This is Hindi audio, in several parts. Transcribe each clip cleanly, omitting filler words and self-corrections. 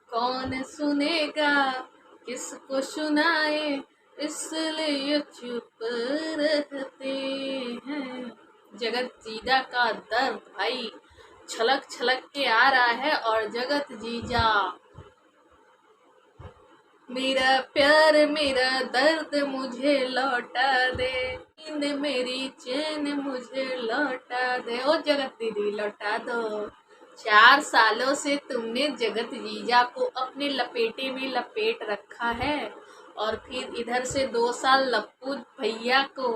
कौन सुनेगा, किसको सुनाए, इसलिए चुप रहते हैं। जगत जीजा का दर्द भाई छलक छलक के आ रहा है। और जगत जीजा, मेरा प्यार मेरा दर्द मुझे लौटा दे, नींद मेरी चैन मुझे लौटा दे। ओ जगत दीदी लौटा दो। 4 सालों से तुमने जगत जीजा को अपने लपेटे में लपेट रखा है, और फिर इधर से 2 साल लप्पू भैया को।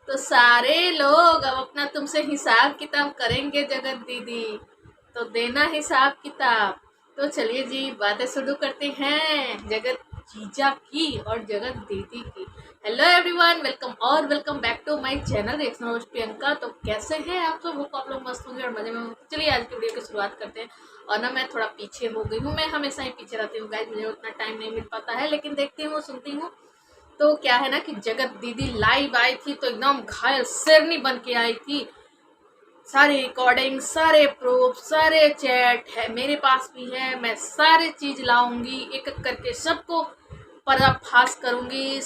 तो सारे लोग अब अपना तुमसे हिसाब किताब करेंगे जगत दीदी, तो देना हिसाब किताब। तो चलिए जी बातें शुरू करते हैं जगत जीजा की और जगत दीदी की। हेलो एवरीवन, वेलकम और welcome back to my channel reaction host Priyanka. तो कैसे हैं आप सब? होप आप लोग मस्त होंगे और मजे में होंगे। चलिए आज की वीडियो की शुरुआत करते हैं। और ना मैं थोड़ा पीछे हो गई हूँ, मैं हमेशा ही पीछे रहती हूँ गाइस, मुझे उतना टाइम नहीं मिल पाता है, लेकिन देखती हूँ सुनती हूँ। तो क्या है ना कि जगत दीदी लाइव आई थी तो एकदम घायल शेरनी बन के आई थी। सारे रिकॉर्डिंग, सारे प्रूफ, सारे चैट है मेरे पास भी है। मैं सारे चीज लाऊंगी, एक एक करके सबको पर्दाफाश करूंगी,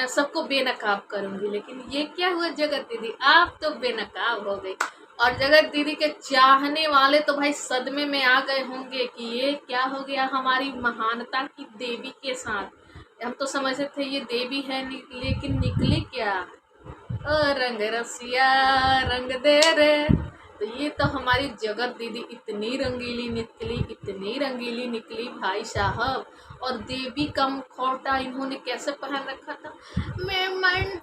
सबको बेनकाब करूंगी। लेकिन ये क्या हुआ जगत दीदी, आप तो बेनकाब हो गई। और जगत दीदी के चाहने वाले तो भाई सदमे में आ गए होंगे कि ये क्या हो गया हमारी महानता की देवी के साथ। हम तो समझते थे ये देवी है, लेकिन निकली क्या? ओ रंग रसिया रंग दे रे। तो ये तो हमारी जगत दीदी इतनी रंगीली निकली, इतनी रंगीली निकली भाई साहब। और देवी का मुखौटा इन्होंने कैसे पहन रखा था। मैं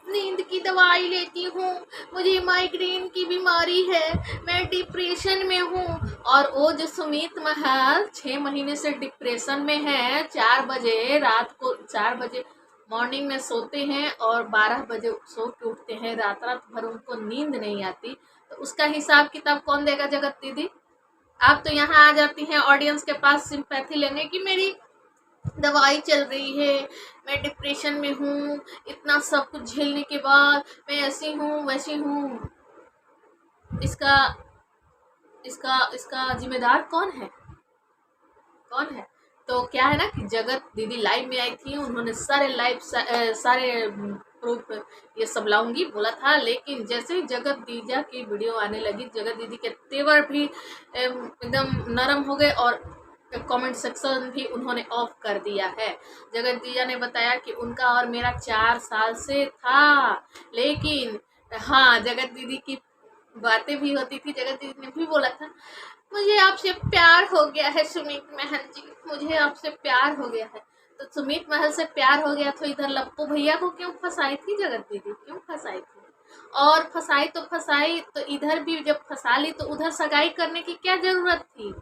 नींद की दवाई लेती हूँ, मुझे माइग्रेन की बीमारी है, मैं डिप्रेशन में हूँ। और वो जो सुमित महल 6 महीने से डिप्रेशन में है, 4 बजे रात को, 4 बजे मॉर्निंग में सोते हैं और 12 बजे सो के उठते हैं, रात रात भर उनको नींद नहीं आती। तो उसका हिसाब किताब कौन देगा जगत दीदी? आप तो यहाँ आ जाती हैं ऑडियंस के पास सिंपैथी लेने की, मेरी दवाई चल रही है, मैं डिप्रेशन में हूँ, इतना सब कुछ झेलने के बाद मैं ऐसी हूँ वैसी हूँ। इसका इसका इसका जिम्मेदार कौन है? कौन है? तो क्या है ना कि जगत दीदी लाइव में आई थी, उन्होंने सारे प्रूफ ये सब लाऊंगी बोला था। लेकिन जैसे ही जगत दीजा की वीडियो आने लगी, जगत दीदी के तेवर भी एकदम नरम हो गए और कमेंट सेक्शन भी उन्होंने ऑफ कर दिया है। जगत दीजा ने बताया कि उनका और मेरा 4 साल से था। लेकिन हाँ, जगत दीदी की बातें भी होती थी। जगत दीदी ने भी बोला था मुझे आपसे प्यार हो गया है सुमित महल जी, मुझे आपसे प्यार हो गया है। तो सुमित महल से प्यार हो गया तो इधर लप्पू भैया को क्यों फंसाई थी जगत दीदी? क्यों फंसाई थी? और फंसाई तो इधर भी जब फंसा ली तो उधर सगाई करने की क्या जरूरत थी?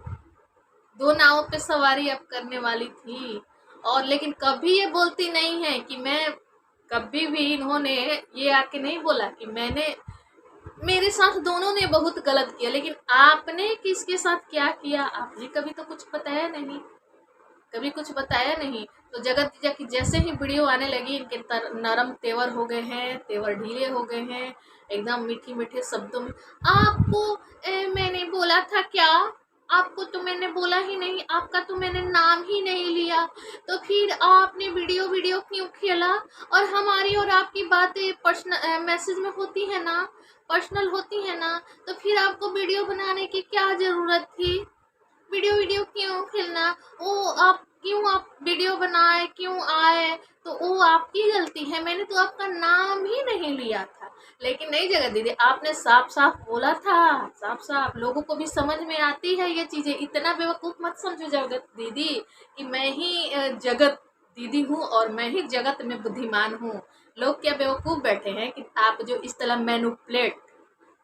2 नावों पे सवारी अब करने वाली थी। और लेकिन कभी ये बोलती नहीं है कि मैं, कभी भी इन्होंने ये आके नहीं बोला कि मैंने, मेरे साथ दोनों ने बहुत गलत किया, लेकिन आपने किसके साथ क्या किया आपने कभी तो कुछ बताया नहीं, कभी कुछ बताया नहीं। तो जगत जीजा की जैसे ही वीडियो आने लगी, इनके नरम तेवर हो गए हैं, तेवर ढीले हो गए हैं, एकदम मीठी मीठे शब्दों में। आपको मैंने बोला था क्या? आपको तो मैंने बोला ही नहीं, आपका तो मैंने नाम ही नहीं लिया, तो फिर आपने वीडियो वीडियो क्यों खेला? और हमारी और आपकी बातें पर्सनल मैसेज में होती है ना, पर्सनल होती है ना, तो फिर आपको वीडियो बनाने की क्या जरूरत थी? वीडियो वीडियो क्यों खेलना? वो आप वीडियो बनाए क्यों आए? तो वो आपकी गलती है, मैंने तो आपका नाम ही नहीं लिया था। लेकिन नहीं जगत दीदी, आपने साफ साफ बोला था, साफ साफ लोगों को भी समझ में आती है ये चीजें। इतना बेवकूफ मत समझो जगत दीदी कि मैं ही जगत दीदी हूँ और मैं ही जगत में बुद्धिमान हूँ। लोग क्या बेवकूफ बैठे हैं कि आप जो इस तरह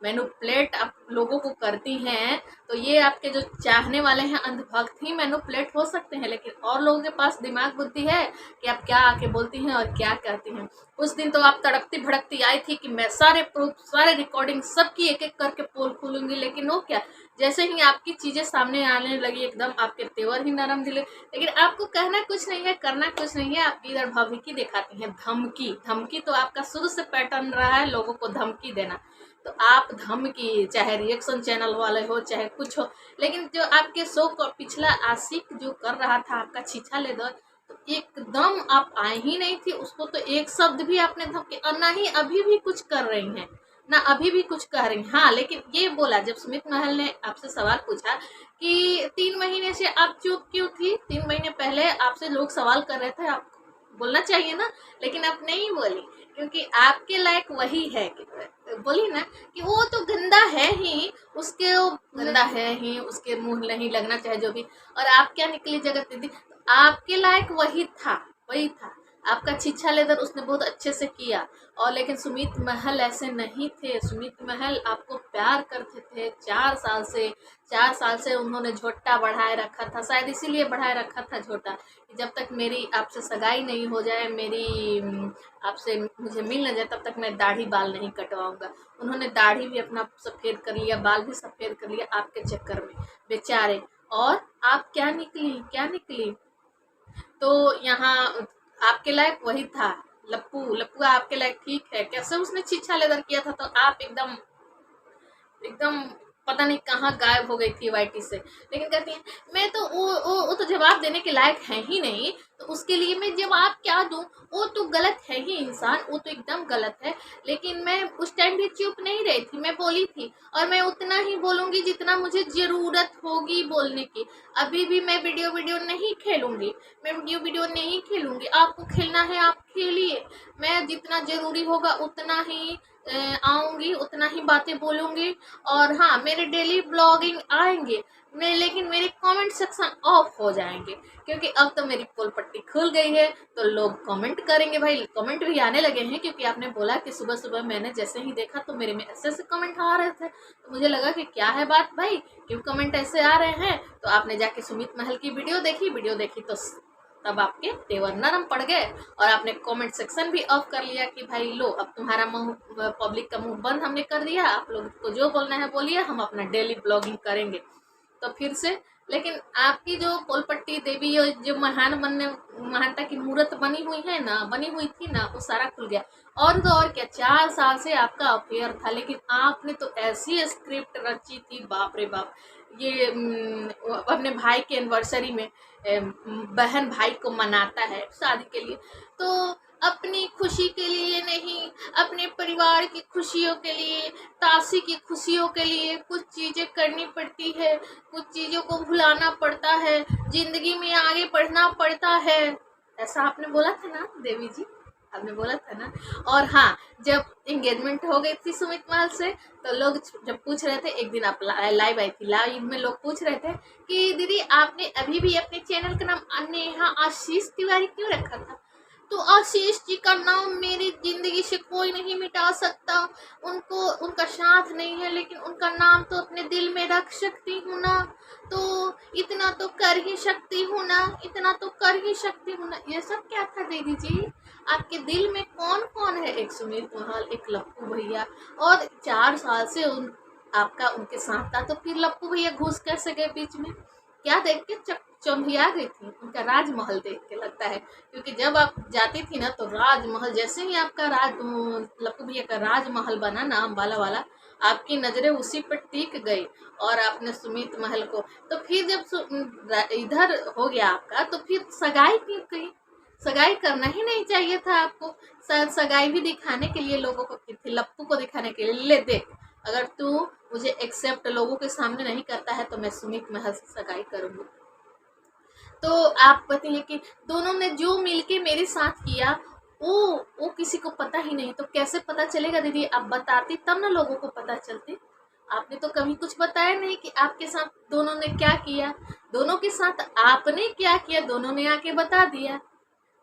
मैनुप्लेट आप लोगों को करती हैं, तो ये आपके जो चाहने वाले हैं अंधभक्त ही मैनुप्लेट हो सकते हैं। लेकिन और लोगों के पास दिमाग बुद्धि है कि आप क्या आके बोलती हैं और क्या कहती हैं। उस दिन तो आप तड़कती भड़कती आई थी कि मैं सारे प्रूफ, सारे रिकॉर्डिंग सबकी एक एक करके पोल खोलूंगी। लेकिन वो क्या, जैसे ही आपकी चीजें सामने आने लगी एकदम आपके तेवर ही नरम दिले। लेकिन आपको कहना कुछ नहीं है, करना कुछ नहीं है, आप इधर भविकी दिखाती हैं, धमकी। धमकी तो आपका शुरू से पैटर्न रहा है, लोगों को धमकी देना। तो आप धमकी, चाहे रिएक्शन चैनल वाले हो चाहे कुछ हो, लेकिन जो आपके शो को पिछला आशिक जो कर रहा था आपका छीछा लेदर, तो एकदम आप आए ही नहीं थी उसको, तो एक शब्द भी आपने धमकी, और ना ही अभी भी कुछ कर रही हैं, ना अभी भी कुछ कह रही। हाँ, लेकिन ये बोला जब सुमित महल ने आपसे सवाल पूछा कि 3 महीने से आप चुप क्यों थी, 3 महीने पहले आपसे लोग सवाल कर रहे थे, आप बोलना चाहिए ना, लेकिन आप नहीं बोली, क्योंकि आपके लायक वही है कि बोली ना कि वो तो गंदा है ही, उसके वो गंदा है ही, उसके मुंह नहीं लगना चाहे जो भी, और आप क्या निकली जगत दीदी, तो आपके लायक वही था, वही था आपका छीछा लेदर, उसने बहुत अच्छे से किया। और लेकिन सुमित महल ऐसे नहीं थे, सुमित महल आपको प्यार करते थे 4 साल से, 4 साल से उन्होंने झोटा बढ़ाए रखा था, शायद इसीलिए बढ़ाए रखा था झोटा, कि जब तक मेरी आपसे सगाई नहीं हो जाए, मेरी आपसे मुझे मिल न जाए, तब तक मैं दाढ़ी बाल नहीं कटवाऊंगा। उन्होंने दाढ़ी भी अपना सफ़ेद कर लिया, बाल भी सफ़ेद कर लिया आपके चक्कर में, बेचारे। और आप क्या निकली, क्या निकली, तो यहाँ आपके लायक वही था लप्पू, लप्पू आपके लायक ठीक है। कैसे उसने छीछा लेदर किया था, तो आप एकदम एकदम पता नहीं कहाँ गायब हो गई थी वाईटी से। लेकिन कहती हैं मैं तो वो तो जवाब देने के लायक है ही नहीं, तो उसके लिए मैं जवाब क्या दूं, वो तो गलत है ही इंसान, वो तो एकदम गलत है। लेकिन मैं उस टाइम भी चुप नहीं रही थी, मैं बोली थी, और मैं उतना ही बोलूँगी जितना मुझे ज़रूरत होगी बोलने की। अभी भी मैं वीडियो नहीं खेलूँगी, मैं वीडियो नहीं खेलूँगी, आपको खेलना है आप खेलिए, मैं जितना ज़रूरी होगा उतना ही आऊँगी, उतना ही बातें बोलूँगी। और हाँ, मेरे डेली ब्लॉगिंग आएंगे मैं, लेकिन मेरे कमेंट सेक्शन ऑफ हो जाएंगे, क्योंकि अब तो मेरी पोल पट्टी खुल गई है, तो लोग कमेंट करेंगे। भाई कमेंट भी आने लगे हैं, क्योंकि आपने बोला कि सुबह सुबह मैंने जैसे ही देखा तो मेरे में ऐसे ऐसे कमेंट आ रहे थे, तो मुझे लगा कि क्या है बात भाई, क्यों कमेंट ऐसे आ रहे हैं। तो आपने जाके सुमित महल की वीडियो देखी तो तब आपके तेवर नरम पड़ गए, और आपने कमेंट सेक्शन भी ऑफ कर लिया कि भाई लो, अब तुम्हारा मुंह, पब्लिक का मुंह बंद हमने कर दिया, आप लोग को जो बोलना है बोलिए, हम अपना डेली ब्लॉगिंग करेंगे। तो फिर से, लेकिन आपकी जो पोलपट्टी देवी जो महानता की मूर्त बनी हुई है ना, बनी हुई थी ना, वो सारा खुल गया। और तो और क्या, 4 साल से आपका अफेयर था, लेकिन आपने तो ऐसी स्क्रिप्ट रची थी, बाप रे बाप। ये अपने भाई के एनिवर्सरी में बहन भाई को मनाता है शादी के लिए, तो अपनी खुशी के लिए नहीं, अपने परिवार की खुशियों के लिए, तासी की खुशियों के लिए कुछ चीज़ें करनी पड़ती है, कुछ चीज़ों को भुलाना पड़ता है, जिंदगी में आगे बढ़ना पड़ता है। ऐसा आपने बोला था ना देवी जी, आपने बोला था ना। और हाँ, जब एंगेजमेंट हो गई थी सुमित महल से, तो लोग जब पूछ रहे थे, एक दिन आप लाइव आई थी, लाइव में लोग पूछ रहे थे कि दीदी आपने अभी भी अपने चैनल का नाम नेहा आशीष तिवारी क्यों रखा था, तो आशीष जी का नाम मेरी जिंदगी से कोई नहीं मिटा सकता, उनको उनका साथ नहीं है, लेकिन उनका नाम तो अपने दिल में रख सकती हूँ ना, तो इतना तो कर ही सकती हूँ ना, इतना तो कर ही सकती हूँ ना। ये सब क्या था दीदी जी, आपके दिल में कौन कौन है, एक सुमित महल, एक लप्पू भैया, और 4 साल से आपका उनके साथ था, तो फिर लप्पू भैया घुस कैसे गए बीच में, क्या देख के चौंधिया गई थी, उनका राजमहल देख के लगता है, क्योंकि जब आप जाती थी ना, तो राजमहल, जैसे ही आपका लप्पू भैया का राजमहल बना ना अम्बाला वाला, आपकी नज़रें उसी पर टिक गई, और आपने सुमित महल को, तो फिर जब इधर हो गया आपका, तो फिर सगाई क्यों की, सगाई करना ही नहीं चाहिए था आपको। सगाई भी दिखाने के लिए लोगों को की थी, लप्पू को दिखाने के लिए, ले देख, अगर तू मुझे एक्सेप्ट लोगों के सामने नहीं करता है, तो मैं सुमित महल से सगाई करूँगी। तो आप बताइए कि दोनों ने जो मिलके मेरे साथ किया, वो किसी को पता ही नहीं, तो कैसे पता चलेगा दीदी, आप बताती तब ना लोगों को पता चलती। आपने तो कभी कुछ बताया नहीं कि आपके साथ दोनों ने क्या किया, दोनों के साथ आपने क्या किया, दोनों ने आके बता दिया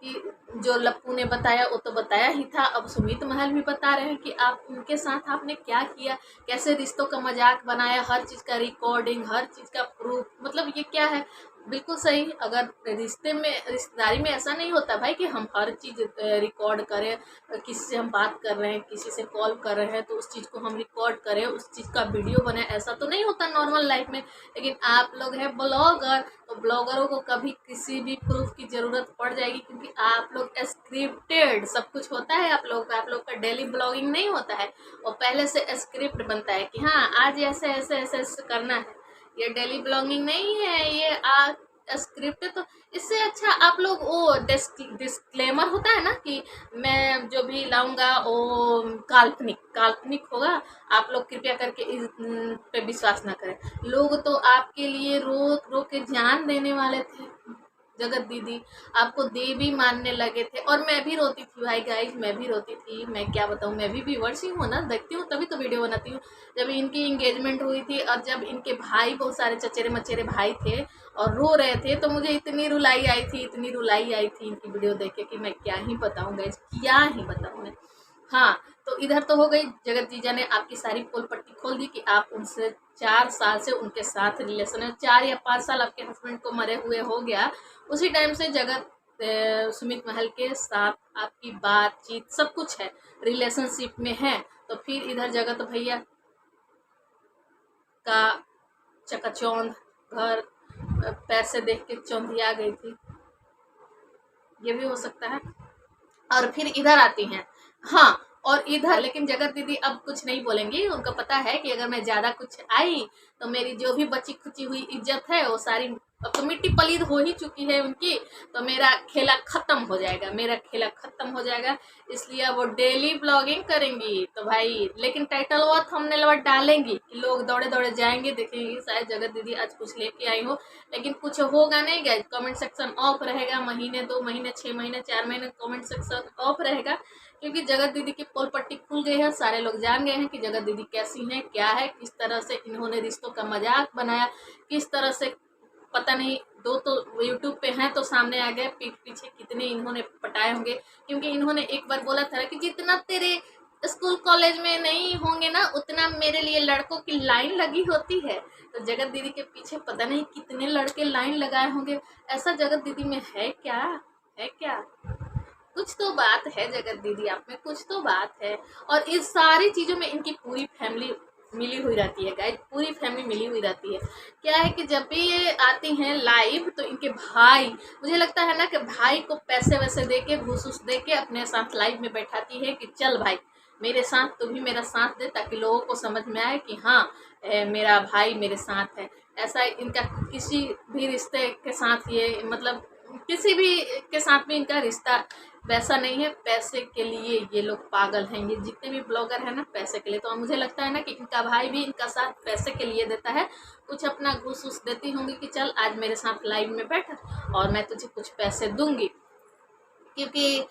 कि जो लप्पू ने बताया वो तो बताया ही था, अब सुमित महल भी बता रहे हैं कि आप उनके साथ आपने क्या किया, कैसे रिश्तों का मजाक बनाया, हर चीज़ का रिकॉर्डिंग, हर चीज़ का प्रूफ, मतलब ये क्या है, बिल्कुल सही। अगर रिश्ते में, रिश्तेदारी में ऐसा नहीं होता भाई कि हम हर चीज़ रिकॉर्ड करें, किसी से हम बात कर रहे हैं, किसी से कॉल कर रहे हैं, तो उस चीज़ को हम रिकॉर्ड करें, उस चीज़ का वीडियो बनाए, ऐसा तो नहीं होता नॉर्मल लाइफ में। लेकिन आप लोग हैं ब्लॉगर, तो ब्लॉगरों को कभी किसी भी प्रूफ की ज़रूरत पड़ जाएगी, क्योंकि आप लोग स्क्रिप्टेड सब कुछ होता है। आप लोग का डेली ब्लॉगिंग नहीं होता है, और पहले से स्क्रिप्ट बनता है कि हाँ आज ऐसे ऐसे ऐसे ऐसे करना है। ये डेली ब्लॉगिंग नहीं है, ये स्क्रिप्ट है। तो इससे अच्छा आप लोग वो डिस्क्लेमर होता है ना कि मैं जो भी लाऊंगा वो काल्पनिक काल्पनिक होगा, आप लोग कृपया करके इस पे विश्वास ना करें। लोग तो आपके लिए रो रो के जान देने वाले थे। जगत दीदी आपको देवी मानने लगे थे, और मैं भी रोती थी भाई गाइस, मैं भी रोती थी। मैं क्या बताऊँ, मैं भी व्यूवर्स ही हूँ ना, देखती हूँ तभी तो वीडियो बनाती हूँ। जब इनकी इंगेजमेंट हुई थी और जब इनके भाई बहुत सारे चचेरे मचेरे भाई थे और रो रहे थे, तो मुझे इतनी रुलाई आई थी, इतनी रुलाई आई थी इनकी वीडियो देख के कि मैं क्या ही बताऊँ गाइस, क्या ही बताऊँ मैं। हाँ, तो इधर तो हो गई, जगत जीजा ने आपकी सारी पोल पट्टी खोल दी कि आप उनसे 4 साल से उनके साथ रिलेशन है। 4 या 5 साल आपके हस्बैंड को मरे हुए हो गया, उसी टाइम से जगत सुमित महल के साथ आपकी बातचीत सब कुछ है, रिलेशनशिप में है। तो फिर इधर जगत भैया का चकाचौंध घर पैसे देख के चौंधिया गई थी, ये भी हो सकता है। और फिर इधर आती हैं, हाँ, और इधर लेकिन जगत दीदी अब कुछ नहीं बोलेंगी। उनको पता है कि अगर मैं ज़्यादा कुछ आई तो मेरी जो भी बची खुची हुई इज्जत है वो सारी, अब तो मिट्टी पलीद हो ही चुकी है उनकी, तो मेरा खेला खत्म हो जाएगा, मेरा खेला खत्म हो जाएगा। इसलिए अब वो डेली ब्लॉगिंग करेंगी। तो भाई लेकिन टाइटल वो थंबनेल वो डालेंगी कि लोग दौड़े दौड़े जाएंगे, देखेंगे शायद जगत दीदी आज कुछ लेके आई हो, लेकिन कुछ होगा नहीं गाइस। कमेंट सेक्शन ऑफ रहेगा, महीने 2 महीने 6 महीने 4 महीने कमेंट सेक्शन ऑफ रहेगा, क्योंकि जगत दीदी की पोल पट्टी खुल गई है। सारे लोग जान गए हैं कि जगत दीदी कैसी हैं, क्या है, किस तरह से इन्होंने रिश्तों का मजाक बनाया, किस तरह से पता नहीं। 2 तो यूट्यूब पे हैं तो सामने आ गए, पीठ पीछे कितने इन्होंने पटाए होंगे, क्योंकि इन्होंने एक बार बोला था कि जितना तेरे स्कूल कॉलेज में नहीं होंगे ना उतना मेरे लिए लड़कों की लाइन लगी होती है। तो जगत दीदी के पीछे पता नहीं कितने लड़के लाइन लगाए होंगे। ऐसा जगत दीदी में है क्या, है क्या? कुछ तो बात है जगत दीदी आप में, कुछ तो बात है। और इस सारी चीज़ों में इनकी पूरी फैमिली मिली हुई रहती है गाइस, पूरी फैमिली मिली हुई रहती है। क्या है कि जब भी ये आती हैं लाइव तो इनके भाई, मुझे लगता है ना कि भाई को पैसे वैसे दे के घूस उस दे के अपने साथ लाइव में बैठाती है कि चल भाई मेरे साथ, तू भी मेरा साथ दे, ताकि लोगों को समझ में आए कि हाँ मेरा भाई मेरे साथ है। ऐसा इनका किसी भी रिश्ते के साथ, ये मतलब किसी भी के साथ में इनका रिश्ता वैसा नहीं है। पैसे के लिए ये लोग पागल हैं, ये जितने भी ब्लॉगर हैं ना पैसे के लिए। तो मुझे लगता है ना कि इनका भाई भी इनका साथ पैसे के लिए देता है, कुछ अपना घूस उस देती होंगी कि चल आज मेरे साथ लाइव में बैठ और मैं तुझे कुछ पैसे दूंगी। क्योंकि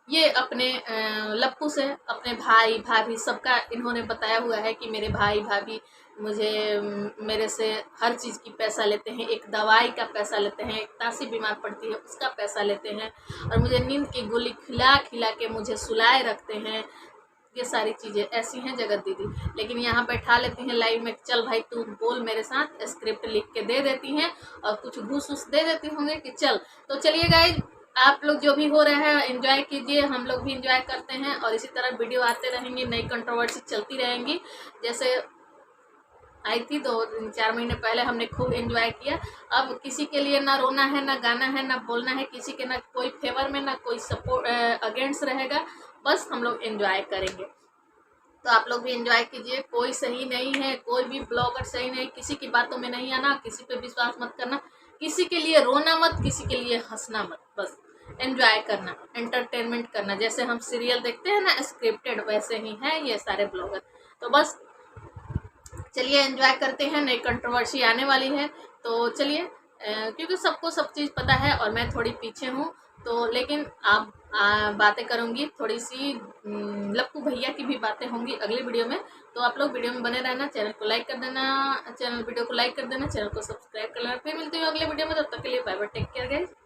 ये अपने लप्पू से अपने भाई भाभी सबका इन्होंने बताया हुआ है कि मेरे भाई भाभी मुझे मेरे से हर चीज़ की पैसा लेते हैं, एक दवाई का पैसा लेते हैं, एक तासी बीमार पड़ती है उसका पैसा लेते हैं, और मुझे नींद की गोली खिला खिला के मुझे सुलाए रखते हैं। ये सारी चीज़ें ऐसी हैं जगत दीदी, लेकिन यहाँ बैठा लेती हैं लाइव में, चल भाई तू बोल मेरे साथ, स्क्रिप्ट लिख के दे देती हैं और कुछ घूस उस दे देती होंगे कि चल। तो चलिए गाइज, आप लोग जो भी हो रहा है एंजॉय कीजिए, हम लोग भी एंजॉय करते हैं, और इसी तरह वीडियो आते रहेंगे, नई कंट्रोवर्सी चलती रहेंगी। जैसे आई थी 2-4 महीने पहले हमने खूब एंजॉय किया। अब किसी के लिए ना रोना है, ना गाना है, ना बोलना है, किसी के ना कोई फेवर में, ना कोई सपोर्ट अगेंस्ट रहेगा, बस हम लोग एंजॉय करेंगे। तो आप लोग भी एंजॉय कीजिए, कोई सही नहीं है, कोई भी ब्लॉगर सही नहीं, किसी की बातों में नहीं आना, किसी पे विश्वास मत करना, किसी के लिए रोना मत, किसी के लिए हंसना मत, बस एंजॉय करना, एंटरटेनमेंट करना। जैसे हम सीरियल देखते हैं ना स्क्रिप्टेड, वैसे ही हैं ये सारे ब्लॉगर। तो बस चलिए एंजॉय करते हैं, नई कंट्रोवर्सी आने वाली है तो चलिए, क्योंकि सबको सब चीज़ पता है और मैं थोड़ी पीछे हूँ, तो लेकिन आप बातें करूँगी थोड़ी सी, लप्पू भैया की भी बातें होंगी अगली वीडियो में। तो आप लोग वीडियो में बने रहना, चैनल को लाइक कर देना, वीडियो को लाइक कर देना, चैनल को सब्सक्राइब कर लेना। फिर मिलती हूँ अगले वीडियो में, तब तक के लिए bye bye, take care guys.